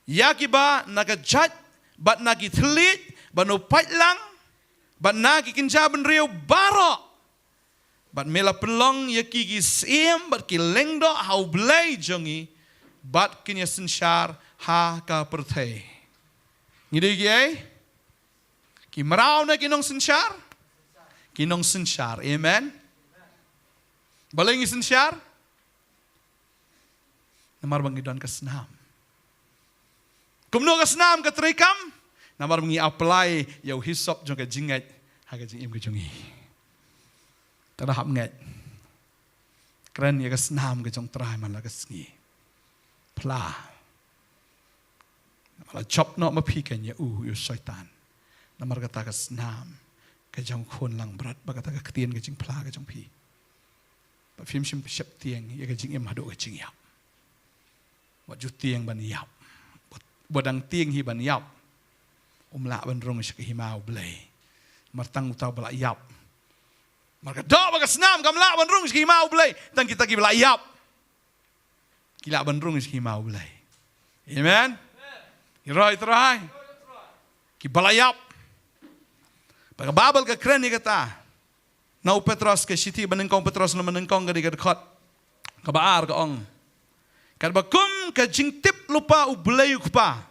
yakiba naga jat bat nagi thlit banu patlang bat nagi kinja ben riu baro bat mela pelong yaki gi sim bat ki lengdo hau blai jongi bat kinya sensyar ha ka perthai ngide gi ki marau na kinong sensyar amen balengi sensyar namar bangi don kasnam kumno kasnam ka trikam namar bangi apply yau hisop jong ka jingat ha ka jing im ka jongi tada hap ngat kran ya kasnam ka jong trai man la ka sngi pla Kalau job nak mapikan ya yo syaitan. Namar kata ke senam. Ke jang khôn lang berat bagata ke ketien ke jing pla ke jang pi. Ba phim sim siap tiang ya ke jing em hado ke jing yap. Wat ju tiang ban yap. Bodang tiang hi ban yap. La ban rong ke himau blai. Martang utau bala yap. Marka do baga senam kam la ban rong ke himau blai. Tang kita ki bala yap. Kila ban rong ke himau blai. Amen. Irai terai. Ki balayap. Pag babal ka kren ni kata. Nau Petros ke siti banengkong Petros na manengkong ka di kadkot. Kabaar ka ong. Kadbakum ka jing tip lupa ublayu pa.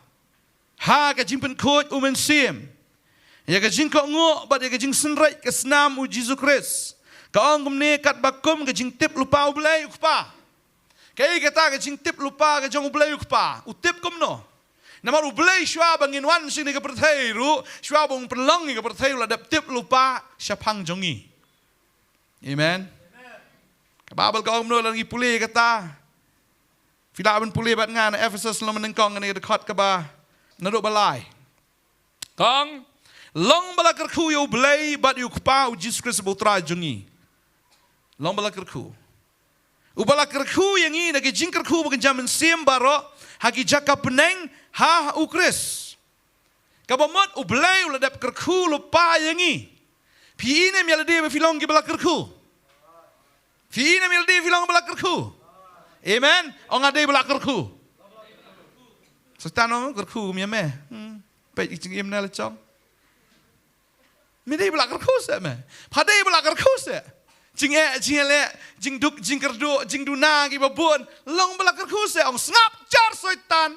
Ha ka jing penkot umensim. Ya ka jing ko ngo bat ya ka jing senrai ka senam u Jesus Christ. Ka ong kumne kadbakum ka jing tip lupa ublayu pa. Kaya kata ka jing tip lupa ka jing ublayu pa. Utip kumno. Namar ublay shwa bangin wan sini ke perthairu shwa bang perlongi ke perthairu ladap tip lupa syapang jongi. Amen. Kababal ka omno lang ipuli kata. Fila ban puli bat ngan Ephesus lo menengkong ni dekat ka ba. Naduk balai. Kong long bala kerku yo ublay bat yu kupa u Jesus Christ butra jongi. Long bala kerku. Ubala kerku yang ini nagi jing kerku bukan zaman sim baro hagi jaka peneng ha ukris. Kabamot ublay uladap kerku lupa yang ini. Pi ine mialade filong ki bala kerku. Pi ine mialade filong bala kerku. Amen. Ong ade bala kerku. Sestano kerku miame. Pe jing im na lechong. Mi de bala kerku se me. Phade bala kerku se. Jing le jing duk jing kerdu jing duna ki babon long bala kerku se ong snap jar syaitan.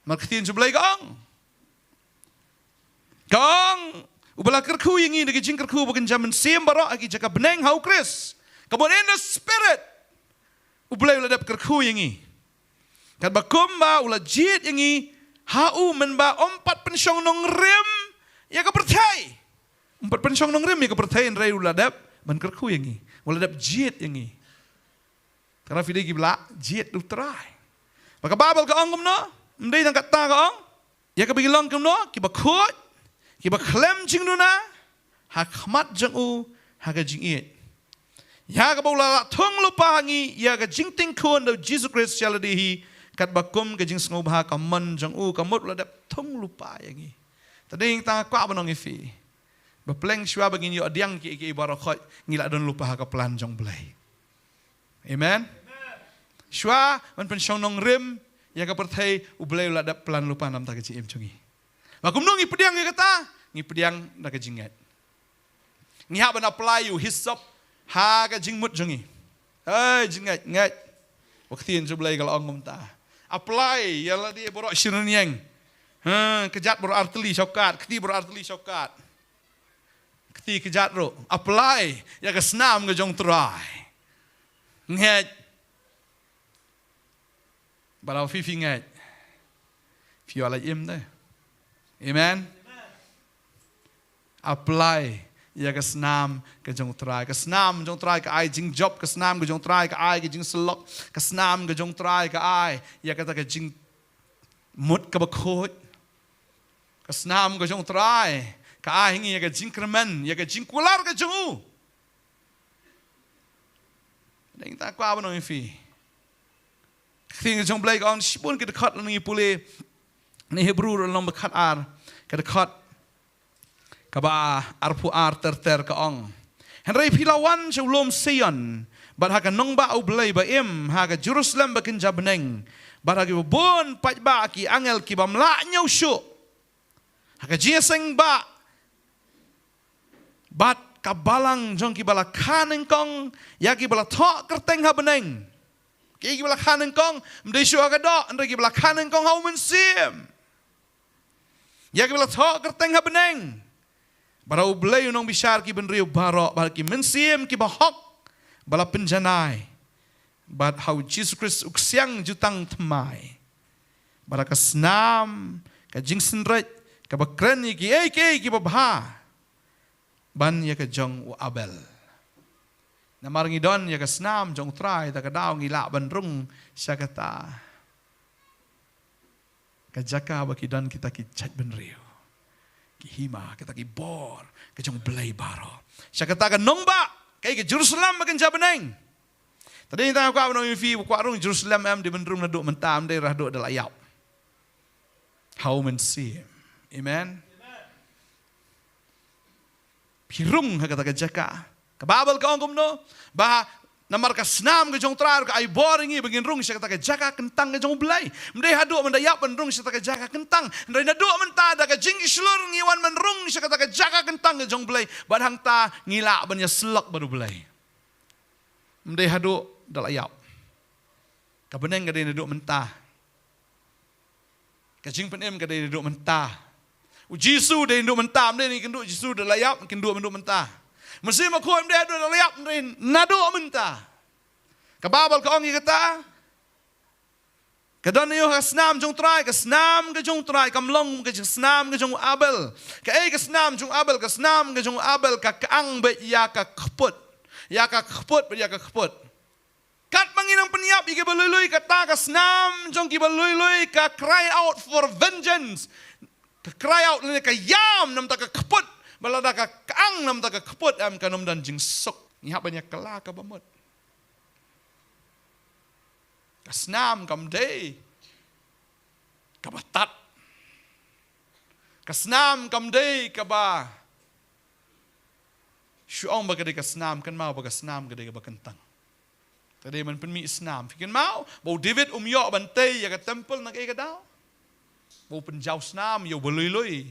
Marketin sebelah kong. Kong. Ubala kerku yang ini. Nagi jing kerku bukan zaman sim barok. Agi jaka beneng hau kris. Kemudian in the spirit. Ubala uladap kerku yang ini. Kat bakumba ula jit yang ini. Hau menba ompat pensyong nong rim. Ya kepercay. Ompat pensyong nong rim. Ya kepercay. Rai uladap. Man kerku yang ini. Uladap jit yang ini. Karena video gibla. Jit utrai. Maka babal ka ongom no. Mdai nang kata ka ong. Ya ka bigilong kum no. Kiba khot. Kiba klem jing nuna. Ha khmat jang u. Ha ka jing it. Ya ka baula thong lupa ngi. Ya ka jing ting kun do Jesus Christ syala dihi. Kat bakum ka jing sngubha ka man jang u. Ka mut ladap thong lupa yang ngi. Tadi yang tanga kwa banong ifi. Bapleng syua bagin yo adiang ki ibarakot. Ngila don lupa ha ka plan jang belai. Amen. Syua man pensyong nong rim. Ya ka perthai ublay ladap plan lupa nam ta ka jing im chungi. Makum nong ipediang ya kata. Ngipediang na ka jingat. Ngiha ban apply you hisap ha ka jing mut jungi. Ai jingat ngat. Waktu yang sebelah kalau ongom ta. Apply ya la dia borok shirin yang. Kejat borok arteli syokat, keti borok arteli syokat. Keti kejat ro. Apply ya ka senam ka jong try. Ngat. Balau fifi ngat. Fiu ala im dah. Amen. Apply ya ke senam ke jong try. Ke senam jong try ke ai jing job ke senam ke jong try ke ai ke jing selok ke senam ke jong try ke ai ya kata ke jing mut ke bakot. Ke senam ke jong try ke ai hingi ya ke jing kremen ya ke jing kular ke jong u. Deng tak kwa banong fi. Ting jong blai on sipun ke dekat ni pule ni Hebrew long bekat ar ke dekat ke ba arpu ar ter ke ong. Henry pilawan sebelum Sion bat ha ka nong ba au blai ba im ha ka Jerusalem ba kin jabneng bat ha ki bon pat ba ki angel ki bam la nyau syu. Ha ka jieseng ba bat ka balang jong ki bala kaneng kong ya ki bala thok kerteng ha beneng. Ki bala kaneng kong mdai syu aga do ndai ki bala kaneng kong hau men sim. Ya ki bala thok kerteng ha beneng. Barau blay nong bisyar ki benriu barok bal ki men sim ki bahok bala penjanai. Bat hau Jesus Christ uksiang jutang temai. Bara ka senam ka jing senret ka bakren ki ki babha. Ban ya ka jong u abel. Namar ngidon ya ka senam jong try ta ka daw ngila ban rung siya kata. Kajaka baki dan kita ki chat benriu. Ki hima kita ki bor. Kajong belai baro. Siya katakan nongba. Kaya ki Jerusalem bakin jabeneng. Tadi kita aku abang fi kuarung Jerusalem am di benrum na do mentam de rah do dal ayap. How men see him. Amen. Pirung kata kajaka. Kababal ka ongkom no. Bah namar ka snam ke jong trar ka ay boring i begin rung siya kata kajaka kentang ke jong belai. Mendai hadu mendayap benrung siya kata kajaka kentang. Ndai nadu mentada ka jing islur ngiwan menrung siya kata kajaka kentang ke jong belai. Badhang ta ngila banya selak baru belai. Mendai hadu dal ayap. Kabeneng ka dai nadu mentah. Ka jing penem ka dai nadu mentah. Jisu dai nadu mentah mendai ni kendu Jisu dal ayap kendu nadu mentah. Mesti makuha dia ada layap rin nado minta. Kababal ka ongi kata. Kadan niyo kasnam jong try kasnam ka jong try kamlong ka kasnam ka jong abel. Ka ay kasnam jong abel kasnam ka jong abel ka kaang bet ya ka khput. Ya ka khput bet ya ka khput. Kat manginang peniap ika baluluy kata kasnam jong ki baluluy ka cry out for vengeance. Ka cry out ni ka yam nam ta ka khput. Balada ka kaang nam ta ka khput am kanom dan jing sok ni ha banyak kala ka bamot kasnam kam day ka batat kasnam kam day ka ba syuong ba ka kasnam kan mau ba kasnam ka day ka ba kentang tadi man penmi snam fikin mau bau David yo bantay ya ka temple nag ay ka daw bau penjau snam yo beluy-luy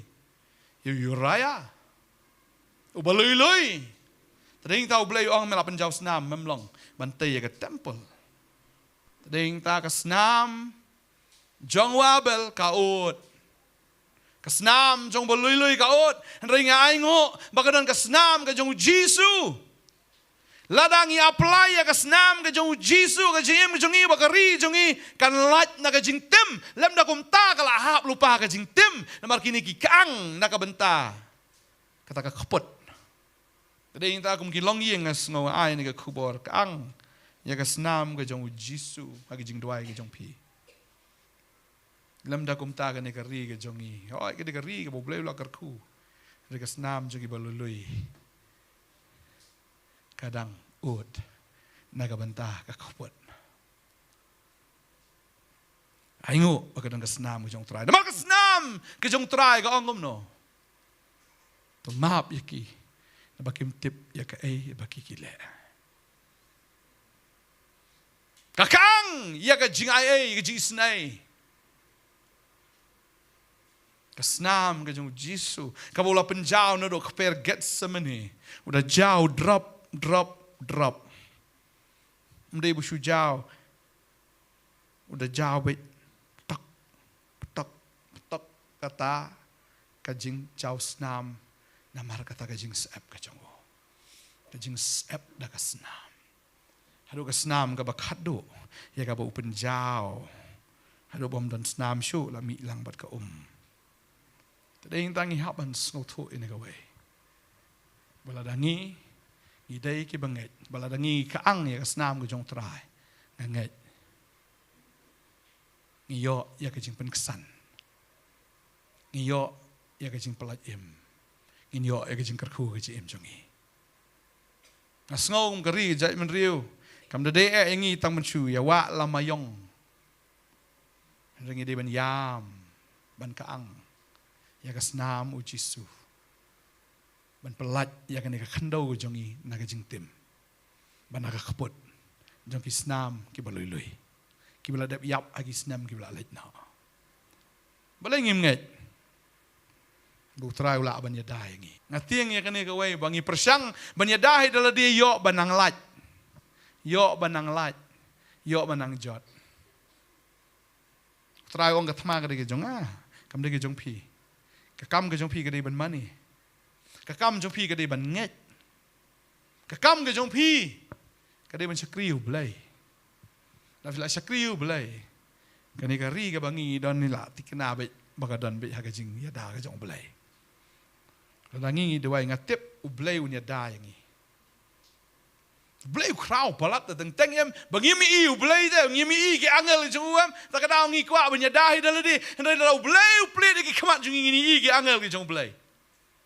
yo Uriah Ubalui-lui. Tading tahu belai orang melapan jauh senam memlong bantai ke temple. Tading ta ke senam jong wabel kaut. Ke senam jong balui-lui kaut. Ring aingo bakadan ke senam ke jong Jisu. Ladangi apply ya ke senam ke jong Jisu ke jing ke jongi bakari jongi kan lat na ke jing tim lem da kum ta kala hap lupa ke jing tim namar kini ki kang na ka benta. Kata ka khput. Tadi yang tak mungkin long yang ngas ngau ai ni ke kubor kang ya ke senam ke jong Jisu agi jing duai ke jong pi. Lam da kum ta ke ne ke ri ke jongi. Oi ke de ke ri ke bo blai la kar ku. De ke senam jongi balului. Kadang ut na ka bantah ka khopot. Aingo kadang ke senam ke jong trai. Damar ke senam ke jong trai ke ongom no. To map yaki. Nabakim tip ya ka ay baki kile. Kakang ya ka jing ay ka jing snai. Kasnam ka jong Jisu. Kabula penjau na do kper Getsemani. Udah jauh drop. Mdai busu jauh. Udah jauh bet tok kata kajing jauh snam. Namar kata kajing seep kajongo. Kajing seep da kasnam. Hado kasnam ka bakhado. Ya ka ba upen jao. Hado bom dan snam shu la mi lang bat ka Tading tangi haban sngoto ini ka way. Baladangi idai ki banget. Baladangi kaang ya kasnam ka jong try. Nganget. Ngiyo ya kajing penkesan. Ngiyo ya kajing pelat Inyo ay kajing karku kaji jongi. Ngasngong kari jay man riu. Kam dade ingi tang mensu ya wa lamayong. Ringi de ban yam ban kaang. Ya kasnam Jisu. Ban pelat ya kan ka khandau jongi na kajing tim. Ban ka kapot. Jong ki snam ki balui-lui. Ki bala dap yap agi snam ki bala lait na. Balay ngim nget. Buktra ula banyadah ini. Ngatiang ya kene kawai bangi persyang banyadah dala dia yo banang lat. Yo banang lat. Yo banang jot. Try ong gatma ka de jong kam de jong pi. Ka kam ka jong pi ka de ban mani. Ka kam jong pi ka de ban nget. Ka kam ka jong pi ka de ban sakriu blai. La fila sakriu blai. Kani ka ri ka bangi don nila tikna be baka don be ha ka jing ya da ka jong blai. Nangingi dua ngatip ublay unya da yangi. Blei krau balat teng teng em bangimi iu blei te ngimi i ke angel jungum ta kadau ngi kwa banya dahi daladi ndai dau blei plei ki khamat jungi ngini i ke angel ki jung blei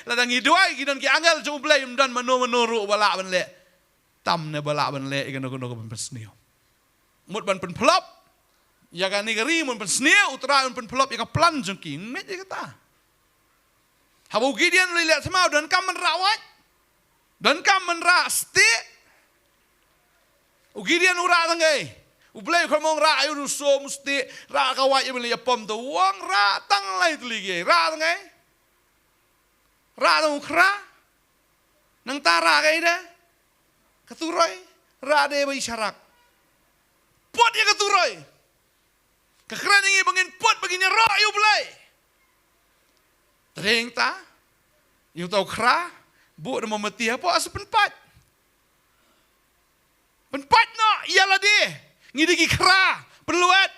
la dang i duai ki don ki angel jung blei mdan mano ru bala ban le tam ne bala ban le ikano kono ban pesnio mut ban pen plop ya kan ni gari mun pen snio utra pen plop ya ka plan jung ki met ya kata habu Gideon li le semau dan kam men rawat dan kam men ra sti Gideon ura tangai, ublay kamong ra ayu so musti ra kawat yang beli pom tu wang ra tang lai tu lagi ra tangai, ra tang ukra, nang tara kaya ida, keturai ra de bayi syarak, pot ya keturai, kekeren ini bangin pot baginya ra ayu blay, tering ta, you tahu kra, bu nama mati apa asepen pat. Penpat no ialah dia ngidiki kera perluat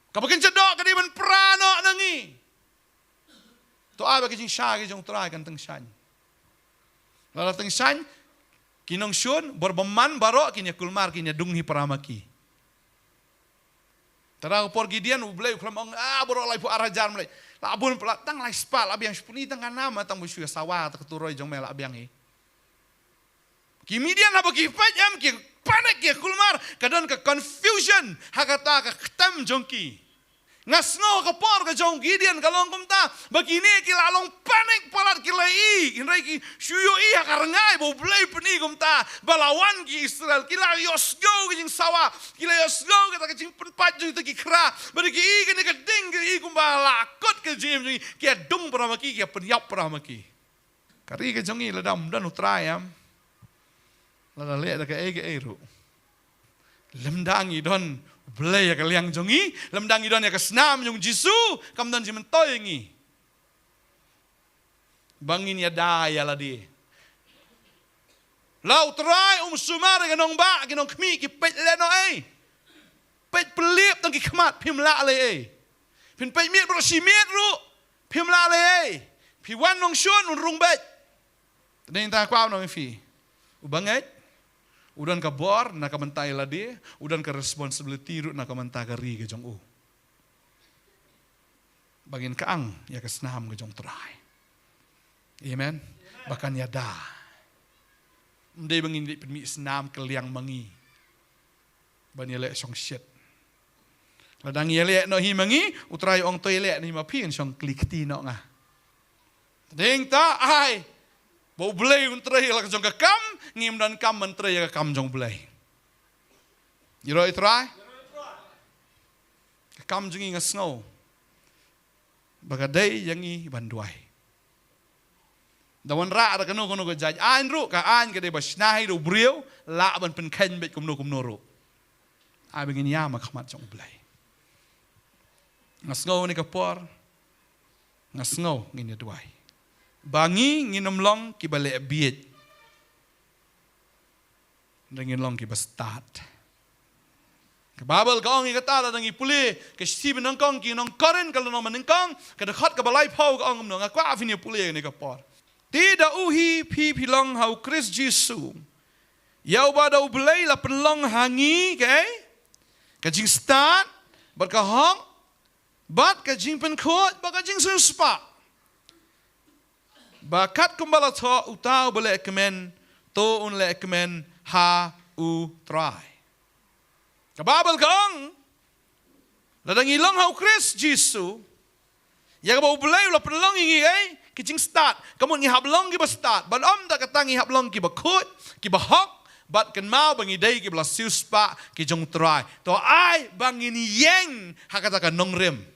kapakin cedok kadi men prano nangi to aba kijing sha kijong trai kan teng shan lala teng shan kinong shun berbeman baro kinya kulmar kinya dunghi paramaki tarang por Gideon ublay klamong boro lai pu arajar mulai labun tang lai spa labiang spuni tang nama tang busu sawa ta keturoi jong mela abiang hi Kemudian apa kifat jam ki panik ki kulmar kadon ke confusion hakata ke ketam jongki ngasno ke por ke jong Gideon kalong kumta begini ki lalong panik palat ki lai inrai ki syuyo i hakarangai bo blai peni kumta balawan ki Israel ki la yosgo ki jing sawa ki la yosgo ke jing penpat jong ki kra bagi ki i ke ding ki i kumba lakot ke jim ki dung paramaki ki penyap paramaki kari ke jongi ladam dan utrayam lada le da ke eru lemdangi don blay ya kaliang jongi lemdangi don ya kesnam jong jisu kam don jimen toyengi bangin ya daya la di lau trai sumar ke nong ba ke nong kmi ki pet le no pet pelip tong ki khamat phim la le pin pet miet bro si miet ru phim la le pi wan nong shon un rung bet den ta kwa no fi ubanget udan ka bor na kamantai ladi udan ka responsibility ru na kamantai ka ri ke jong u bagin kaang ya kesnam ke jong trai amen bahkan ya da ndai bangin di penmi senam keliang mangi ban yele song shit ladang yele no hi mangi utrai ong toilet ni ma pin song klikti no nga ding ta ai bau belai untrai la jong kam ngim dan kam mentrai ka kam jong belai yero itrai kam jungi ngasno bagadai yangi banduai dawan ra da kanu kanu jaj an ru ka an ke de basnahi ru briu la ban pen khen bet kumno ru a begin ya ma khamat jong belai ngasno ni ka por ngasno ngin duai bangi nginom long ki bale biet ngin long ki start ke babel ka ong ikata da ngi puli ke si benang kong ki nong karen kalau nong menengkong ke dekat ke balai pau ka ong nong akwa afini puli ni ka por tidak uhi pi pilong hau Chris Jesu yau ba da ubelai la penlong hangi ke jing start bar ka hong bat ke jing pen khot ba ka jing spa bakat kumbala tho utau bele kemen to un le kemen ha u try kababel kong ladang ilong hau Chris Jesu ya ba ubelai la penlong ngi kijing start kamu ngi hablong ki ba start ban om da katangi hablong ki ba khut ki ba hok bat ken mau bangi dai ki bla siuspa ki jong try to ai bangin yeng hakata ka nongrem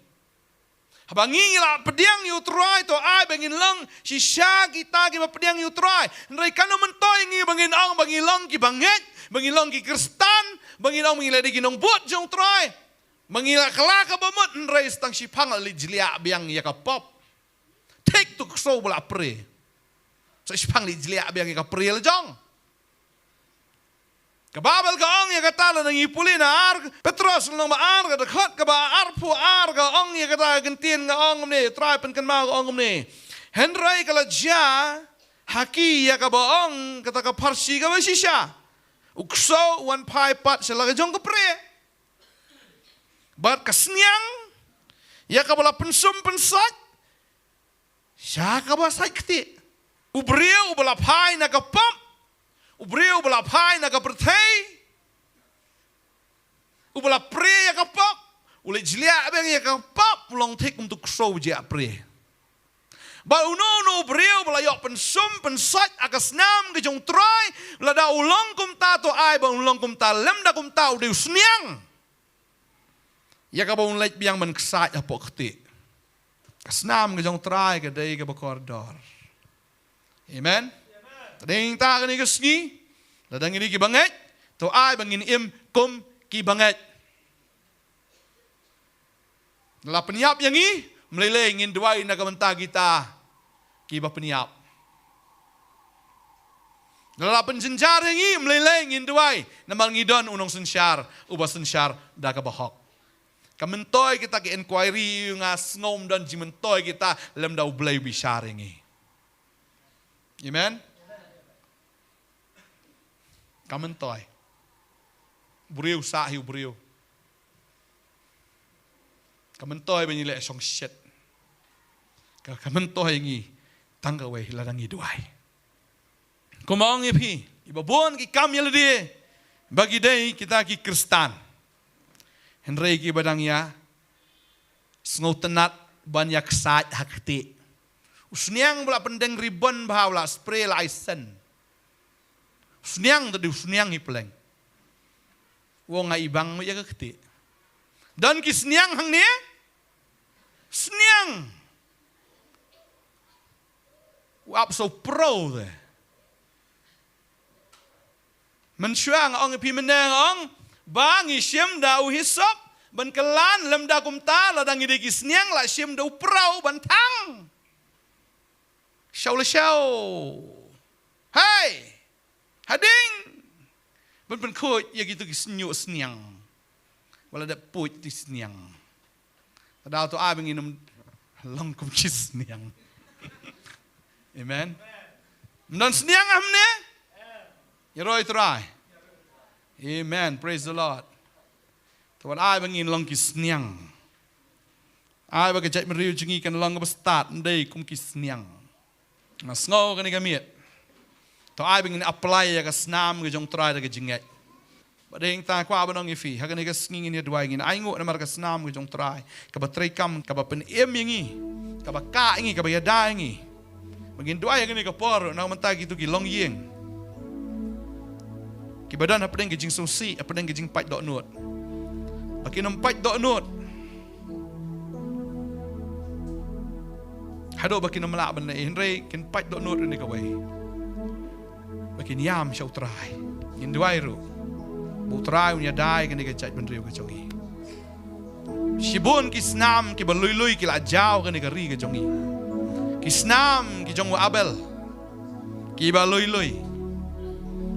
habangi la pediang yu try to ai bangin long si sha kita ki ba pediang yu try ndai kanu mentoy ngi bangin ong bangi long ki banget bangi long ki kristan bangi long bangi ladi ki nong bot jong try bangi la kala ka bamot ndai stang si phang li jlia biang ya ka pop take to so bla pre so spang li jlia biang ka pre la jong ka babel ka ong ya kata la nang ipuli na ar Petros nang ma ar ka dekat ka ba ar pu ar ka ong ya kata gentien ka ong ne try pen kan ma ka ong ne henry ka la ja haki ya ka baong kata ka parsi ka masisya. Ukso wan pai pat sela ka jong ka pre. Bat ka sniang ya ka bala pensum pensat. Sya ka ba sakti. Ubreu bala pai na ka pam. Ubreu bala pai na ka pertai. Ubala pre ya ka pap. Ule jlia beng ya ka pap long tek untuk show je pre. Ba uno breu bala yok pensum pensat akas nam ke jong try la da ulong kum ta to ai ba ulong kum ta lem da kum ta u sniang. Ya ka ba un lek biang man ksat apa kti. Kas nam ke jong try ke dei ke ba koridor. Amen. Ding ta ke ni ke sngi. La dang ni ki banget to ai bangin im kum ki banget. Dalam peniap yang ini, meleleh ingin duai nak mentah kita, kiba peniap. Dalam penjenjar yang ini, meleleh ingin duai, namal ngidon unong sensyar, ubah sensyar, dah kabahok. Kamentoi kita ke inquiry, ngas ngom dan jimentoi kita, lem dah ublay bishar yang ini. Amen? Kamentoi. Buriu sahi buriu. Kamentoi benilai song shit. Kamentoi ngi tanggawai ladangi duai. Kumang ipi, ibabon ki kam yaladi. Bagi day kita ki Kristan. Henry ki badangya sngotenat banyak saat hakti. Usniang bela pendeng ribbon bahawla spray license. Usniang tadi usniang ipeleng. Wong ibang mo ya keti. Dan ki sniang hang ni sniang. Wap so pro de. Mensyang ong pi meneng ong bang isyem da u hisop ban kelan lem da kum ta la dang ide ki sniang la syem da u pro ban tang. Show le show. Hey. Hading. Ben koi ya gitu ki snyu sniang. Wala da puit di sniang. Tadao to abing inum long kum ki sniang. Amen. Dan sniang amne? Yeroi try. Amen. Praise the Lord. Tuan abing in long ki sniang. Ai ba ka jai meriu jingi kan long ba start ndai kum ki sniang. Mas ngo kan ni kamiet. To abing in apply ya ka snam ke jong try da ke jingat. Badeng ta kwa banong ifi hagan ka sngingin ya duai ngin aingo na mar ka snam ke jong try ka ba tray kam ka ba pen em ngi ka ba ka ngi ka ba ya da ngi magin duai hagan ka por na manta gitu ki long yeng ki badan apdeng ke jing susi apdeng ke jing pat dok nut akin pat dok nut hado bakin mala ban henry kin pat dok nut ni ka wai bakin yam shau try ngin duai ru Putrai unya dai kan dia cai bendriu ke jongi. Shibun kisnam ki balui ki lajau kan dia ri ke jongi. Kisnam ki jongu abel. Ki balui.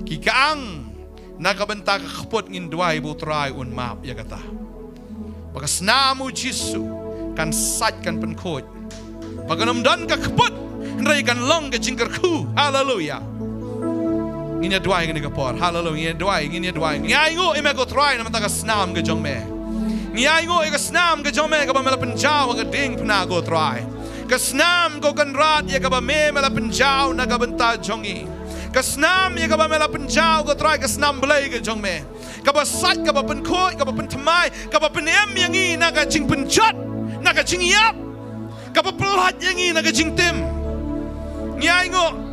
Ki kaang nakabenta ka khpot ngin duai putrai un map ya kata. Baka snamu Jisu kan sat kan penkot. Baka namdan ka khpot ndai kan long ke jingkerku. Hallelujah. Ini doa yang digapor, haleluya. Ini doa. Ngai ngo ime ko try na mataga snam ke jongme. Ngai ngo ika snam ke jongme ka ba mela penjau ka ding pna go try. Ka snam ko kan rat ya ka ba me mela penjau na ka benta jongi. Ka snam ya ka ba mela penjau ko try ka snam blai ke jongme. Ka ba sat ka ba pen khoi ka ba pen thamai ka ba pen em yang i na ka jing penjat na ka jing yap. Ka ba pelat yang i na ka jing tim. Ngai ngo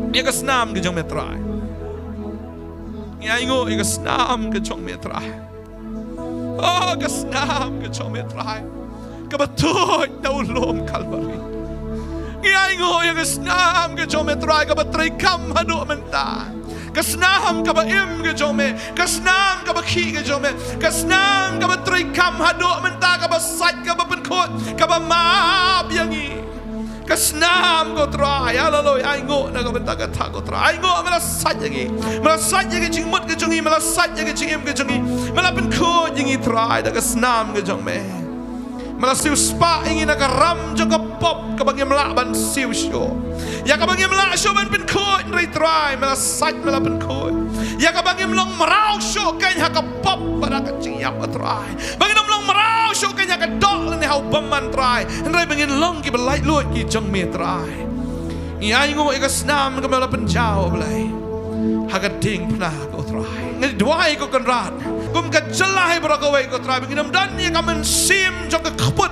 dia ke senam ke jong metrai. Ngai ngo ke senam ke jong metrai. Oh ke senam ke jong metrai. Ke betul daulom Kalvari. Ngai ngo ke senam ke jong metrai ke betrai kam hadu menta. Ke senam ke ba im ke jong me. Ke senam ke ba ki ke jong me. Ke senam ke betrai kam hadu menta ke ba sat ke ba penkot ke ba maap yang i. Kesnam ko try, haleluya. Aingo na ko benta ka ta ko try. Aingo melasat lagi, melasat lagi jingmut ke jongi, melasat lagi jingim ke jongi, melapen ko jingi try da kesnam ke jong me. Mala siu spa ingin akaram jaka pop kabang melak ban siu show. Ya kabang melak show ban pen koi nrai try mala sat mala pen koi. Ya kabang melong merau show kan haka pop pada kecing yap try. Bang melong merau show kan haka dok ni hau baman try. Nrai bangin long ki belai luat ki jong me try. Ia ingo ika snam kamala pen jao belai. Haka ding pernah ko try. Ngai duai ko kan rat. Kum ka celah berakawai ko try bangin dan ni kamen sim jong ka kaput.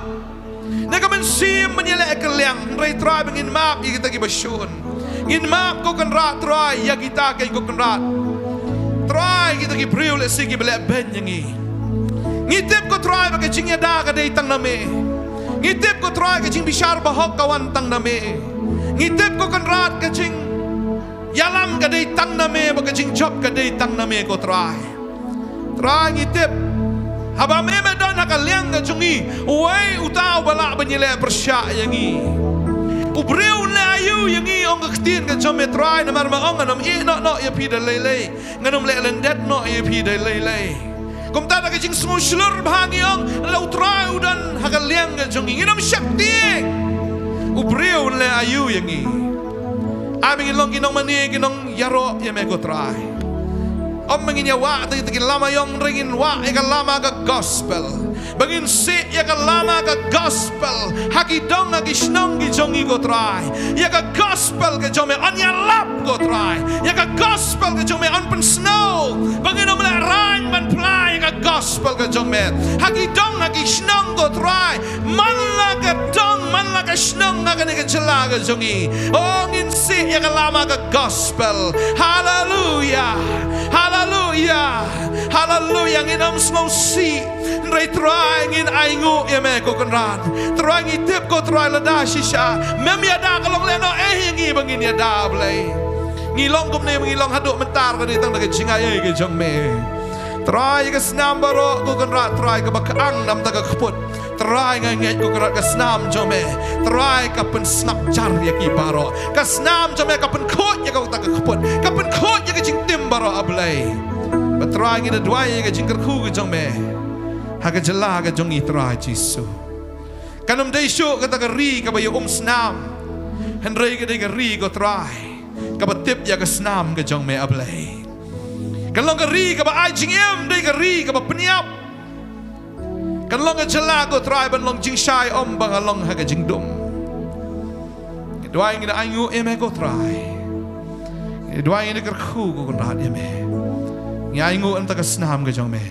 Na kamen sim menyelek keliang nrai try bangin map kita ki basyun. Ngin map ko kan rat try ya kita kai ko kan rat. Try kita ki priu le sigi belak ben yangi. Ngitip ko try bagi jing ya da ka dei tang name. Ngitip ko try ka jing bishar bahok kawan tang name. Ngitip ko kan rat ka jing yalam ka dei tang name bagi jing job ka dei tang name ko try. Try ngitip haba meme don hakaliang ka jungi. Wei utau balak benyele persyak yangi. Ubreu le ayu yangi ong kaktin ka jom try na mar maong anam i no ya pi de lele. Nganum le lendet no ya pi de lele. Kum ta ka jing smu slur bhangi ong lau try udan hakaliang ka jungi. Nginam syakti. Ubreu le ayu yangi. Aming ilong kinong mani kinong yaro ya me ko try. Om mengin ya wa tagi lama yong ringin wa eka lama ka gospel. Bangin si ya ka lama ka gospel. Haki dong haki shnong ki jongi go try. Ya ka gospel ke jome on ya lap go try. Ya ka gospel ke jome on pen snow. Bangin om la rain man play ya ka gospel ke jome. Haki dong haki shnong go try. Man la ka dong man la ka shnong nga ka jela ka jongi. Oh ngin si ya ka lama ka gospel. Hallelujah. Hallelujah. Hallelujah. Nginam snow si. Nrai try ngin aingu ya me ko konran. Try ngitip ko try lada shisha. Mem ya da kalong leno ngi bangin ya da blai. Ngilong kum ne ngilong haduk mentar ka ditang daga jingai ke jong me. Try ka snam baro ko konran try ka bakaang nam daga kaput. Try ngai ko konran ka snam jome. Try ka pen snap jar ya ki baro. Ka snam jome ka pen khot ya ka daga kaput. Ka pen khot ya ka jing tim baro ablai. But try ngin dwai ka jing kerku ke jong me. Haka jela ka jong itra Jisu. Kanum dei shu ka ri ka bayo snam. Henrei ka dei ka ri ko try. Ka batip ya ka snam ka jong me ablay. Kanlong ka ri ka ba ai jing em dei ka ri ka ba peniap. Kanlong ka jela ko try ban long jing shai om bang along haka jing dum. Dwai ngida ayu eme ko try. Dwai ngida ka khu ko rat eme. Ngai ngu anta ka snam ka jong me.